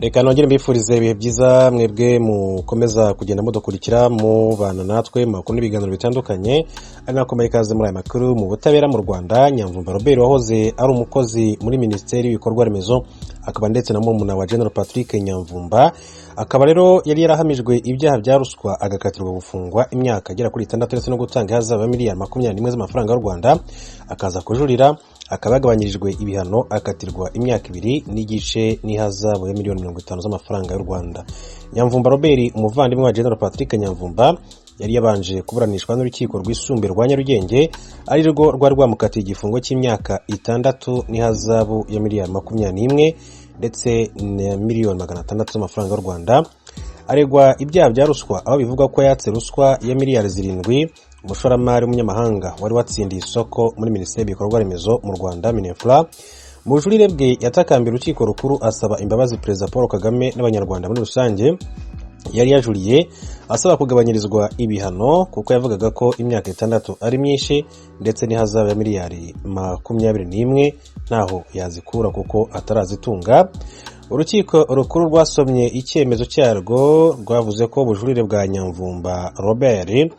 Reka nongere mbifurize ibihe byiza mwebwe mukomeza kugenda mudukurikira mubana natwe mu makuru n'ibiganiro bitandukanye, ari nakomeye ikaze muri aya makuru. Mu butabera mu Rwanda, Nyamvumba Robert wahoze ari umukozi muri Minisiteri y'Ibikorwa Remezo akaba ndetse na murumuna wa General Patrick Nyamvumba, akaba rero yari yarahamijwe ibyaha bya ruswa agakatirwa gufungwa imyaka agera kuri 6 ndetse no gutanga ihazabu miliyari 21 z'amafaranga y'u Rwanda, akaza kujurira akaba yagabanyirijwe ibihano akatirwa imyaka 2 n'igice n'ihazabu ya miliyoni 50 z'amafaranga y'u Rwanda. Nyamvumba Robert umuvandimwe wa General Patrick Nyamvumba yari yabanje kuburanishwa n'urukiko rwisumbuye rwa Nyarugenge, ari rwo rwari rwamukatiye igifungo cy'imyaka 6 n'ihazabu ya miliyari 21 ndetse na miliyoni 600 z'amafaranga y'u Rwanda. Aregwa ibyaha bya ruswa aho bivuga ko yatse ruswa ya miliyari 7 umushoramari w'umunyamahanga wari watsindiye isoko muri Minisiteri y'Ibikorwa Remezo mu Rwanda Minefra. Mu bujurire bwe yatakambira urukiko rukuru asaba imbabazi Perezida Paul Kagame n'abanyarwanda muri rusange. Yari yajuriye asaba kugabanyirizwa ibihano kuko yavugaga ko imyaka 6 ari myinshi ndetse n'ihazabu ya miliyari 21 ntaho yazikura kuko atarazitunga. Urukiko rukuru rwasomye icyemezo cyarwo rwavuze ko ubujurire bwa Nyamvumba Robert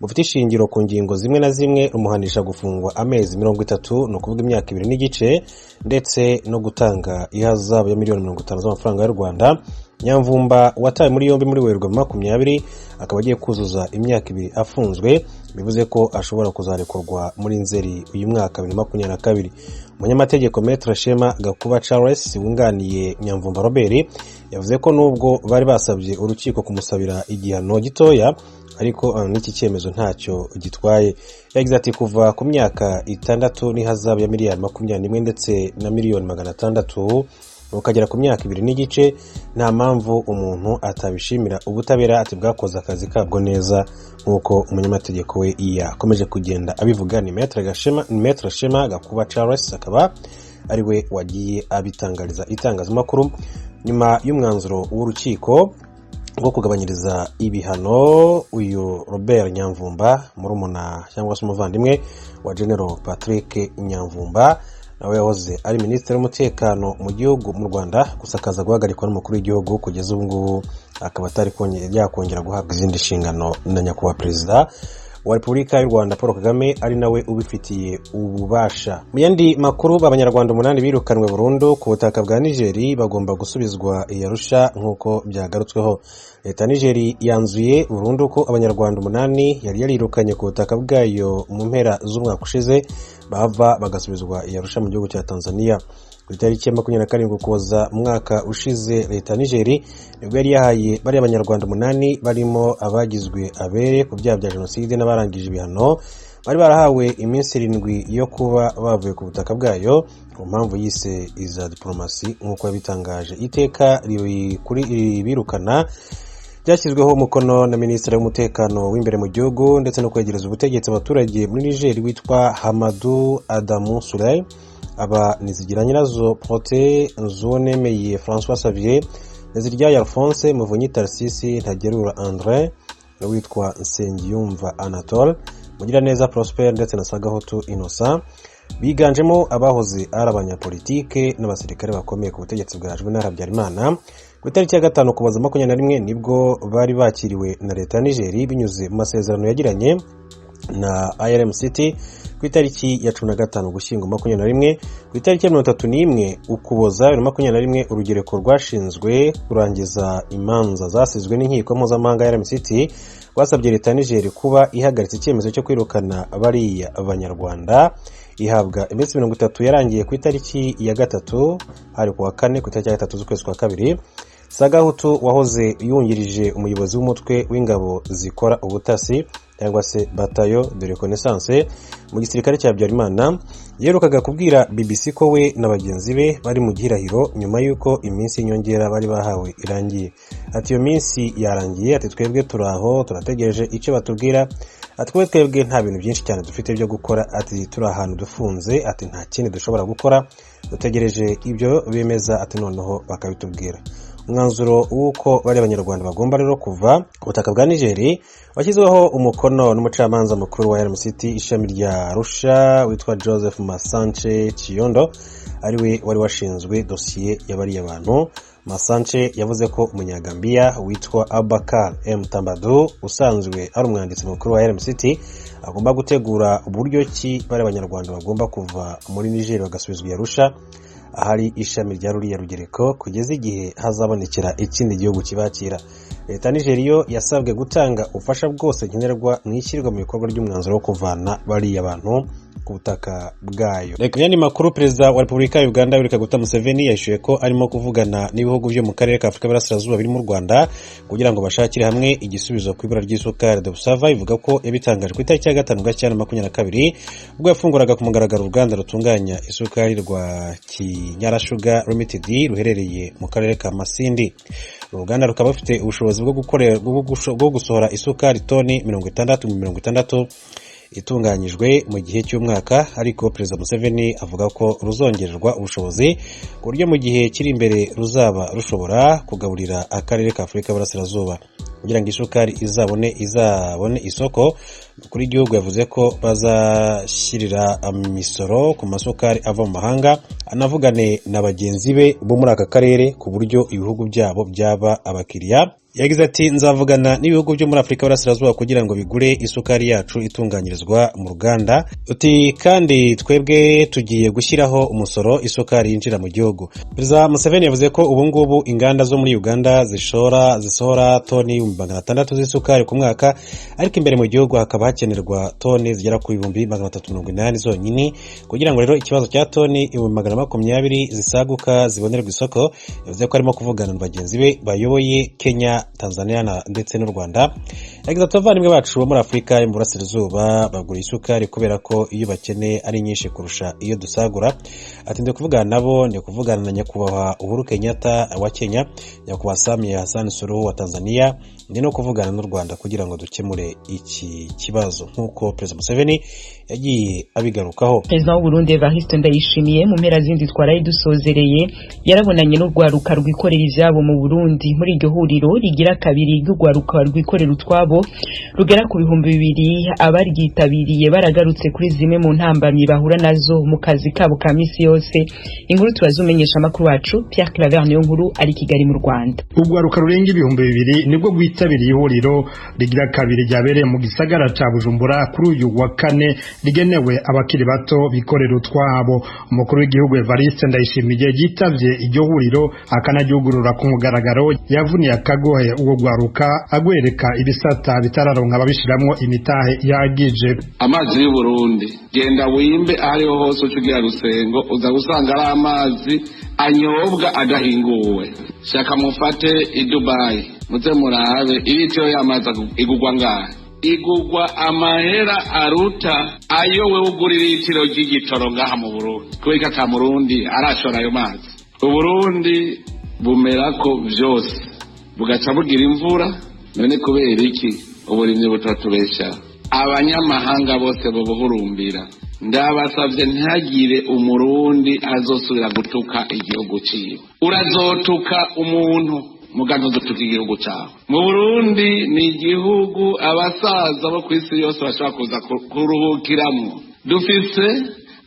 bufite ishingiro ku ngingo zimwe na zimwe rumuhanisha gufungwa amezi 30, no kuvuga imyaka 2 n'igice, ndetse no gutanga ihazabu ya miliyoni 50 z'amafaranga y'u Rwanda. Nyamvumba watawe muri yombi muri Werurwe 20 akaba agiye kuzuza imyaka 2 afunzwe, bivuze ko ashobora kuzarekurwa muri Nzeri uyu mwaka 2022. Umunyamategeko Maître Shema Gakuba Charles wunganiye Nyamvumba Robert yavuze ko nubwo bari basabye urukiko kumusabira igihano gitoya, ariko n'iki cyemezo ntacyo gitwaye. Yagize ati kuva ku myaka 6 n'ihazabu ya miliyari 21 ndetse na miliyoni 600 ukagera ku myaka 2 n'igice, nta mpamvu umuntu atabishimira ubutabera ati bwakoze akazi kabwo neza, nkuko umunyamategeko we yakomeje kugenda abivuga. Ni Maître Shema Gakuba Charles akaba ari we wagiye abitangariza itangazamakuru nyuma y'umwanzuro w'urukiko ngo kugabanyiriza ibihano uyu Robert Nyamvumba, murumuna cyangwa se umuvandimwe wa General Patrick Nyamvumba, nawe yahoze ari Minisitiri w'Umutekano mu gihugu mu Rwanda, gusa akaza guhagarikwa n'umukuru w'igihugu kugeza ubu ngubu akaba atari yakongera guhabwa izindi nshingano na nyakubahwa Perezida wa Repubulika y'u Rwanda Paul Kagame, ari nawe ubifitiye ububasha. Mu yandi makuru, abanyarwanda 8 birukanwe burundu ku butaka bwa Niger bagomba gusubizwa i Arusha nk'uko byagarutsweho. Leta Niger yanzuye burundu ko abanyarwanda 8 yari yarirukanye ku butaka bwayo mu mpera z'umwaka ushize bava bagasubizwa i Arusha mu gihugu cya Tanzania. Ku itariki ya 27 Ukuboza mwaka ushize, Leta Niger nibwo yari yahaye bari abanyarwanda 8 barimo abagizwe abere ku byaha bya jenoside n'abarangije ibihano, bari barahawe iminsi 7 yo kuba bavuye ku butaka bwayo ku mpamvu yise iza diplomasi nk'uko yabitangaje. Iteka kuri birukana byashyizweho umukono na Minisitiri w'Umutekano w'imbere mu gihugu ndetse no kwegereza ubutegetsi abaturage muri Niger witwa Hamadou Adamou Souley. Aba Nizigira Nyirazo Prote, Nzuwonemeye François Xavier, Niziryayo Alphonse, Muvunyi Tarsisi, Ntagerura André, witwa Nsengiyumva Anatole, Mugiraneza Prosper ndetse na Sagahotu Innocent. Biganjemo abahoze ari abanyapolitike n'abasirikare bakomeye ku butegetsi bwa Juvenal Habyarimana. Ku itariki ya 5 Ukuboza 21 nibwo bari bakiriwe na Leta ya Niger binyuze mu masezerano yagiranye na IRMCT ku itariki ya 15 Ugushyingo 21. Ku itariki ya 31 Ukuboza 21 urugereko rwashinzwe kurangiza imanza zasizwe n'inkiko mpuzamahanga ya IRMCT wasabye Leta ya Niger kuba ihagaritse icyemezo cyo kwirukana bariya abanyarwanda. Ihabwa iminsi 30 yarangiye ku itariki ya 3 hari ku wa 4 ku itariki ya 3 z'ukwezi kwa 2. Sagahutu wahoze yungirije umuyobozi w'umutwe w'ingabo zikora ubutasi cyangwa se Batayo de Reconnaissance mu gisirikare cya Habyarimana, yerukaga kubwira BBC ko we na bagenzi be bari mu gihirahiro nyuma y'uko iminsi y'inyongera bari bahawe irangiye. Ati iyo minsi yarangiye, ati twebwe turaho turategereje icyo batubwira, ati twebwe nta bintu byinshi cyane dufite byo gukora, ati turi ahantu dufunze, ati nta kindi dushobora gukora, dutegereje ibyo bemeza, ati noneho bakabitubwira. Umwanzuro w'uko bari abanyarwanda bagomba rero kuva ku butaka bwa Niger washyizweho umukono n'umucamanza mukuru wa RMCT ishami rya Arusha witwa Joseph Masanche Chiyondo, ariwe wari washinzwe dosiye y'abari abantu Masanche yavuze ko umunyagambia witwa Abakar M Tambadou usanzwe ari umwanditsi mukuru wa RMCT agomba gutegura uburyo ki bari abanyarwanda bagomba kuva muri Niger bagasubizwa i Arusha ahari ishami rya ruriya rugereko kugeza igihe hazabonekera ikindi gihugu kibakira. Leta Nigeria yasabwe gutanga ubufasha bwose nkenerwa mu ishyirwa mu bikorwa ry'umwanzuro wo kuvana bariya abantu ku butaka bwayo. Reka yandi makuru, perezida wa Repubulika ya Uganda Yoweri Kaguta Museveni yashuye ko arimo kuvugana n'ibihugu byo mu karere ka Afurika y'Iburasirazuba biri mu Rwanda kugira ngo bashakire hamwe igisubizo ku ibura ry'isukari. The Observer ivuga ko yabitangaje ku itariki ya 5 Gashyantare 2022 ubwo yafunguraga ku mugaragaro uruganda rutunganya isukari rwa Kinyara Sugar Limited ruherereye mu karere ka Masindi. Uruganda rukaba rufite ubushobozi bwo gusohora isukari toni 60 itunganyijwe mu gihe cy'umwaka, ariko Perezida Museveni avuga ko ruzongererwa ubushobozi ku buryo mu gihe kiri imbere ruzaba rushobora kugaburira akarere ka Afurika y'Iburasirazuba. Kugira ngo isukari izabone isoko, kuri igihugu yavuze ko bazashyirira imisoro ku masukari ava mu mahanga, anavugane na bagenzi be bo muri aka karere ku buryo ibihugu byabo byaba abakiriya. Yagize ati, nzavugana n'ibihugu byo muri Afurika y'Iburasirazuba kugira ngo bigure isukari yacu itunganyirizwa mu ruganda. Uti kandi twebwe tugiye gushyiraho umusoro isukari yinjira mu gihugu. Perezida Museveni yavuze ko ubu ngubu inganda zo muri Uganda zisohora toni 600 z'isukari ku mwaka, ariko imbere mu gihugu hakaba hakenerwa toni zigera ku 380 zonyine. Kugira ngo rero ikibazo cya toni 120 zisaguka zibonerwa isoko, yavuze ko arimo kuvugana na bagenzi be bayoboye Kenya, Tanzania ndetse n'u Rwanda. Yagize ati, abavandimwe bacu bo muri Afurika y'Iburasirazuba bagura isukari kubera ko iyo bakeneye ari nyinshi kurusha iyo dusagura. Ati, ndi kuvugana nabo, ndi kuvugana na nyakubahwa Uhuru Kenyatta wa Kenya, nyakubahwa Samia Hassan Suluhu wa Tanzania, ndi no kuvugana n'u Rwanda kugira ngo dukemure iki kibazo, nk'uko Perezida Museveni yagiye abigarukaho. Perezida w'u Burundi Evariste Ndayishimiye mu mpera zindi twaraye dusozereye yarabonanye n'urwaruka rwikorera ivyabo mu Burundi. Muri iryo huriro rigira kabiri ry'urwaruka rwikorera utwabo rugera ku 2,000 abaryitabiriye baragarutse kuri zimwe mu ntambamyi bahura nazo mu kazi kabo ka misi yose. Inkuru turazumenyesha makuru wacu Pierre Claver niyo nkuru ari Kigali mu Rwanda. Urwaruka rurenga 2,000 nibwo rwitabiriye ihuriro rigira kabiri ryabereye mu gisagara ca Bujumbura kuri uyu wa kane, rigenewe abakiri bato bikorera utwabo. Umukuru w'igihugu Evariste Ndayishimiye yitavye iryo huriro akanaryugurura ku mugaragaro. Yavuniye akagohe uwo rwaruka agwereka ibisata bitararonka ababishiramwo imitahe yagije. Amazi y'u Burundi genda wimbe ariho hose ucugira Rusengo uza gusanga ari amazi anyobwa adahinguwe. Shaka mufate i Dubai muze murabe iritiro y'amazi igugwa ngahe. Igugwa amahera aruta ayo we ugurira itiro ry'igitoro ngaha mu Burundi. Kubera ka Murundi arashora ayo mazi. Uburundi bumerako vyose bugaca bugira imvura, none kubera iki uburimyi butatubesha? Abanyamahanga bose bobuhurumbira. Ndabasavye ntihagire umurundi azosubira gutuka igihugu ciwe. Urazotuka umuntu muganto dutuka igihugu cyawe. Mu Burundi ni igihugu abasaza bo kwisi yose bashaka kuza kuruhukiramo. Dufise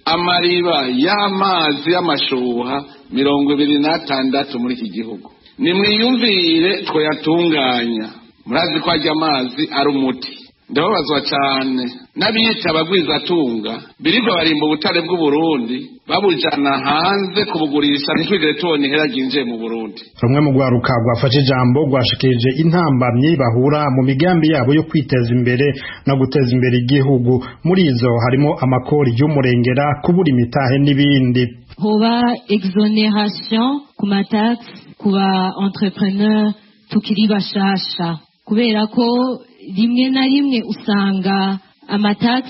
amariba y'amazi y'amashuha 26 muri iki gihugu. Nimwiyumvire twoyatunganya. Murazi ko ajya amazi ari umuti. Ndababazwa cyane n'abiyita abagwizatunga biribwa barimba ubutare bw'u Burundi babujana hanze kubugurisha ntitwigere tubona ihera ryinjiye mu Burundi. Rumwe mu rwaruka rwafashe ijambo rwashikirije intambamyi bahura mu migambi yabo yo kwiteza imbere no guteza imbere igihugu. Muri izo harimo amakori y'umurengera, kubura imitahe n'ibindi. Hoba exoneration ku matax kuba entrepreneur tukiri bashasha, kubera ko rimwe na rimwe usanga amatax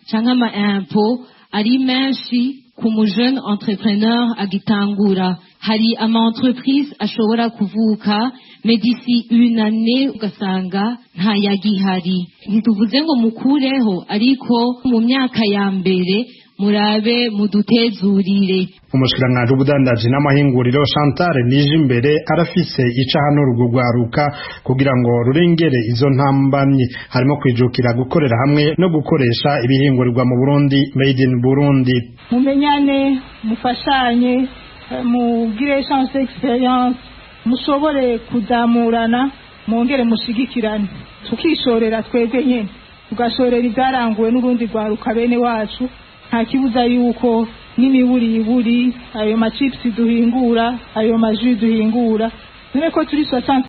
cyangwa ama impôt ari menshi ku mu jeune entrepreneur agitangura. Hari ama entreprise ashobora kuvuka medisi une année ugasanga nta yagihari. Ntituvuze ngo mukureho, ariko mu myaka ya mbere murabe mudutezurire. Umushikiranganje w'ubudandaji n'amahinguriro Chantal Nijimbere arafise icahano rugwaruka kugira ngo rurengere izo ntambamyi, harimo kwijukira gukorera hamwe no gukoresha ibihingurirwa mu Burundi, made in Burundi. Mumenyane, mufashanye, mugire chance experience mushobore kuzamurana mwongere mushigikirane tukishorera twebwe nyene tugashorera ibyaranguwe n'urundi rwaruka bene wacu nta kibuza yuko n'imiburiburi ayo machips duhingura ayo maji duhingura none ko turi 60